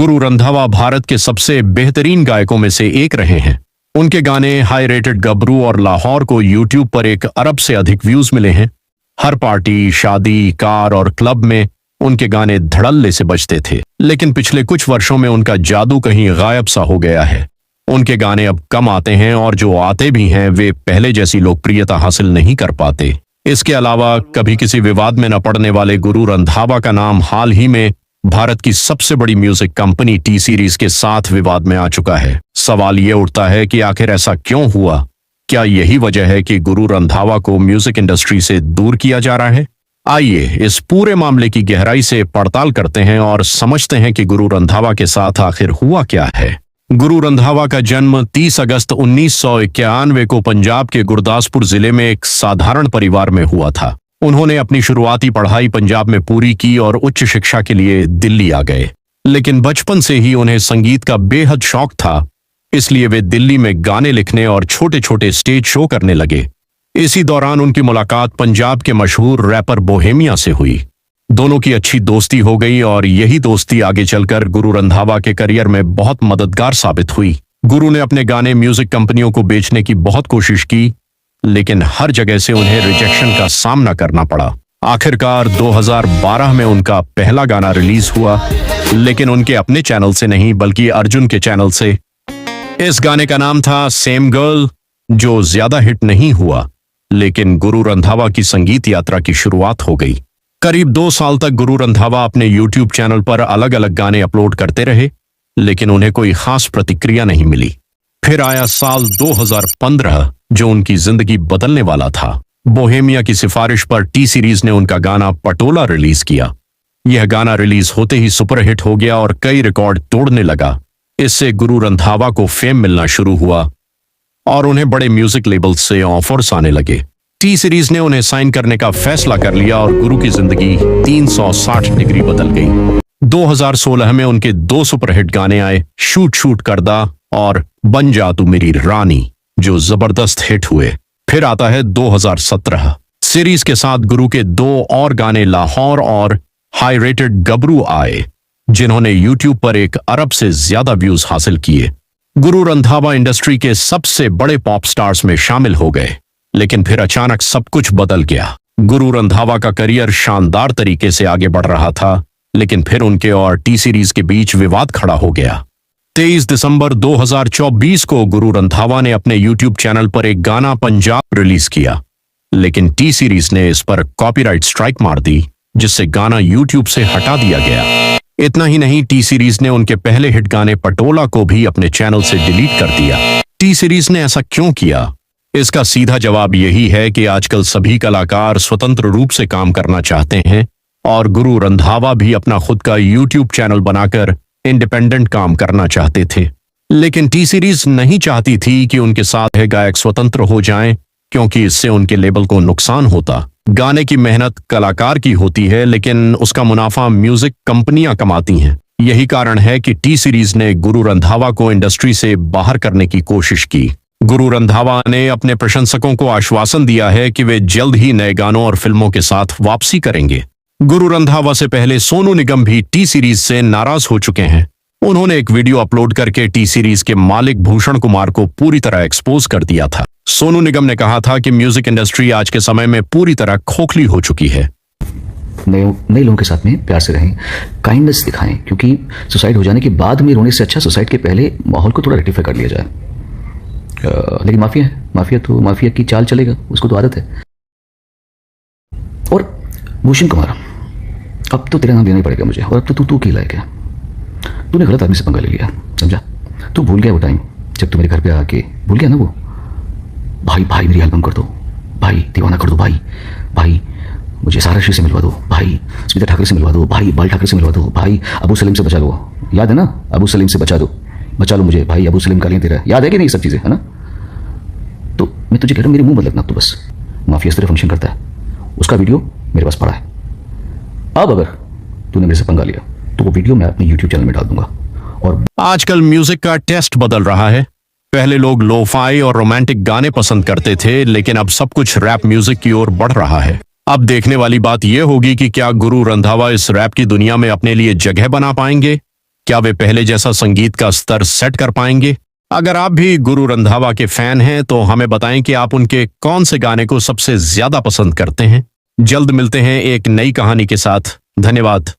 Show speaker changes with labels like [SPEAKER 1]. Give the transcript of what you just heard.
[SPEAKER 1] गुरु रंधावा भारत के सबसे बेहतरीन गायकों में से एक रहे हैं। उनके गाने हाई रेटेड गबरू और लाहौर को यूट्यूब पर 1 अरब से अधिक व्यूज मिले हैं। हर पार्टी, शादी, कार और क्लब में उनके गाने धड़ल्ले से बजते थे। लेकिन पिछले कुछ वर्षों में उनका जादू कहीं गायब सा हो गया है। उनके गाने अब कम आते हैं और जो आते भी हैं वे पहले जैसी लोकप्रियता हासिल नहीं कर पाते। इसके अलावा कभी किसी विवाद में न पड़ने वाले गुरु रंधावा का नाम हाल ही में भारत की सबसे बड़ी म्यूजिक कंपनी टी सीरीज के साथ विवाद में आ चुका है। सवाल ये उठता है कि आखिर ऐसा क्यों हुआ? क्या यही वजह है कि गुरु रंधावा को म्यूजिक इंडस्ट्री से दूर किया जा रहा है? आइए इस पूरे मामले की गहराई से पड़ताल करते हैं और समझते हैं कि गुरु रंधावा के साथ आखिर हुआ क्या है। गुरु रंधावा का जन्म 30 अगस्त 1991 को पंजाब के गुरदासपुर जिले में एक साधारण परिवार में हुआ था। उन्होंने अपनी शुरुआती पढ़ाई पंजाब में पूरी की और उच्च शिक्षा के लिए दिल्ली आ गए। लेकिन बचपन से ही उन्हें संगीत का बेहद शौक था, इसलिए वे दिल्ली में गाने लिखने और छोटे छोटे स्टेज शो करने लगे। इसी दौरान उनकी मुलाकात पंजाब के मशहूर रैपर बोहेमिया से हुई। दोनों की अच्छी दोस्ती हो गई और यही दोस्ती आगे चलकर गुरु रंधावा के करियर में बहुत मददगार साबित हुई। गुरु ने अपने गाने म्यूजिक कंपनियों को बेचने की बहुत कोशिश की, लेकिन हर जगह से उन्हें रिजेक्शन का सामना करना पड़ा। आखिरकार 2012 में उनका पहला गाना रिलीज हुआ, लेकिन उनके अपने चैनल से नहीं बल्कि अर्जुन के चैनल से। इस गाने का नाम था सेम गर्ल, जो ज्यादा हिट नहीं हुआ, लेकिन गुरु रंधावा की संगीत यात्रा की शुरुआत हो गई। करीब 2 साल तक गुरु रंधावा अपने यूट्यूब चैनल पर अलग अलग गाने अपलोड करते रहे, लेकिन उन्हें कोई खास प्रतिक्रिया नहीं मिली। फिर आया साल 2015, जो उनकी जिंदगी बदलने वाला था। बोहेमिया की सिफारिश पर टी सीरीज ने उनका गाना पटोला रिलीज किया। यह गाना रिलीज होते ही सुपरहिट हो गया और कई रिकॉर्ड तोड़ने लगा। इससे गुरु रंधावा को फेम मिलना शुरू हुआ और उन्हें बड़े म्यूजिक लेबल से ऑफर्स आने लगे। टी सीरीज ने उन्हें साइन करने का फैसला कर लिया और गुरु की जिंदगी 360 डिग्री बदल गई। 2016 में उनके 2 सुपरहिट गाने आए, शूट शूट करदा और बन जा तू मेरी रानी, जो जबरदस्त हिट हुए। फिर आता है 2017। सीरीज के साथ गुरु के 2 और गाने लाहौर और हाई रेटेड गबरू आए, जिन्होंने यूट्यूब पर 1 अरब से ज्यादा व्यूज हासिल किए। गुरु रंधावा इंडस्ट्री के सबसे बड़े पॉप स्टार्स में शामिल हो गए। लेकिन फिर अचानक सब कुछ बदल गया। गुरु रंधावा का करियर शानदार तरीके से आगे बढ़ रहा था, लेकिन फिर उनके और टी सीरीज के बीच विवाद खड़ा हो गया। 23 दिसंबर 2024 को गुरु रंधावा ने अपने यूट्यूब चैनल पर एक गाना पंजाब रिलीज किया, लेकिन टी सीरीज ने इस पर कॉपीराइट स्ट्राइक मार दी, जिससे गाना यूट्यूब से हटा दिया गया। इतना ही नहीं, टी सीरीज ने उनके पहले हिट गाने पटोला को भी अपने चैनल से डिलीट कर दिया। टी सीरीज ने ऐसा क्यों किया? इसका सीधा जवाब यही है कि आजकल सभी कलाकार स्वतंत्र रूप से काम करना चाहते हैं और गुरु रंधावा भी अपना खुद का यूट्यूब चैनल बनाकर इंडिपेंडेंट काम करना चाहते थे। लेकिन टी सीरीज नहीं चाहती थी कि उनके साथ है गायक स्वतंत्र हो जाएं, क्योंकि इससे उनके लेबल को नुकसान होता। गाने की मेहनत कलाकार की होती है, लेकिन उसका मुनाफा म्यूजिक कंपनियां कमाती हैं। यही कारण है कि टी सीरीज ने गुरु रंधावा को इंडस्ट्री से बाहर करने की कोशिश की। गुरु रंधावा ने अपने प्रशंसकों को आश्वासन दिया है कि वे जल्द ही नए गानों और फिल्मों के साथ वापसी करेंगे। गुरु रंधावा से पहले सोनू निगम भी टी सीरीज से नाराज हो चुके हैं। उन्होंने एक वीडियो अपलोड करके टी सीरीज के मालिक भूषण कुमार को पूरी तरह एक्सपोज कर दिया था। सोनू निगम ने कहा था कि म्यूजिक इंडस्ट्री आज के समय में पूरी तरह खोखली हो चुकी है।
[SPEAKER 2] नए लोगों के साथ में प्यार से रहें, काइंडनेस दिखाएं, क्योंकि सुसाइड हो जाने के बाद में रोने से अच्छा सुसाइड के पहले माहौल को थोड़ा रेक्टिफाई कर लिया जाए। लेकिन माफिया है, माफिया की चाल चलेगा, उसको तो आदत है। और भूषण कुमार, अब तो तेरा नाम देना ही पड़ेगा मुझे, और अब तो तू की लायक है। तूने गलत आदमी से पंगा ले लिया, समझा? तू भूल गया वो टाइम जब तू मेरे घर पे आके भूल गया ना वो, भाई मेरी एल्बम कर दो, भाई दीवाना कर दो, भाई मुझे सारा श्री से मिलवा दो, भाई स्मिता ठाकरे से मिलवा दो, भाई बाल ठाकरे से मिलवा दो, भाई अबू सलीम से बचा लो। याद है ना? अबू सलीम से बचा लो मुझे, भाई अबू सलीम गालियां तेरा, याद है कि नहीं सब चीजें, है ना? तो मैं तुझे कह रहा हूं, मेरे मुंह मत लगना, तो बस माफिया इस तरह फंक्शन करता है। उसका वीडियो मेरे पास पड़ा है। अब अगर तूने मेरे से पंगा लिया तो वो वीडियो मैं अपने यूट्यूब चैनल में डाल दूंगा। और
[SPEAKER 1] आजकल म्यूजिक का टेस्ट बदल रहा है। पहले लोग लोफाई और रोमांटिक गाने पसंद करते थे, लेकिन अब सब कुछ रैप म्यूजिक की ओर बढ़ रहा है। अब देखने वाली बात यह होगी कि क्या गुरु रंधावा इस रैप की दुनिया में अपने लिए जगह बना पाएंगे। क्या वे पहले जैसा संगीत का स्तर सेट कर पाएंगे? अगर आप भी गुरु रंधावा के फैन हैं तो हमें बताएं कि आप उनके कौन से गाने को सबसे ज्यादा पसंद करते हैं। जल्द मिलते हैं एक नई कहानी के साथ। धन्यवाद।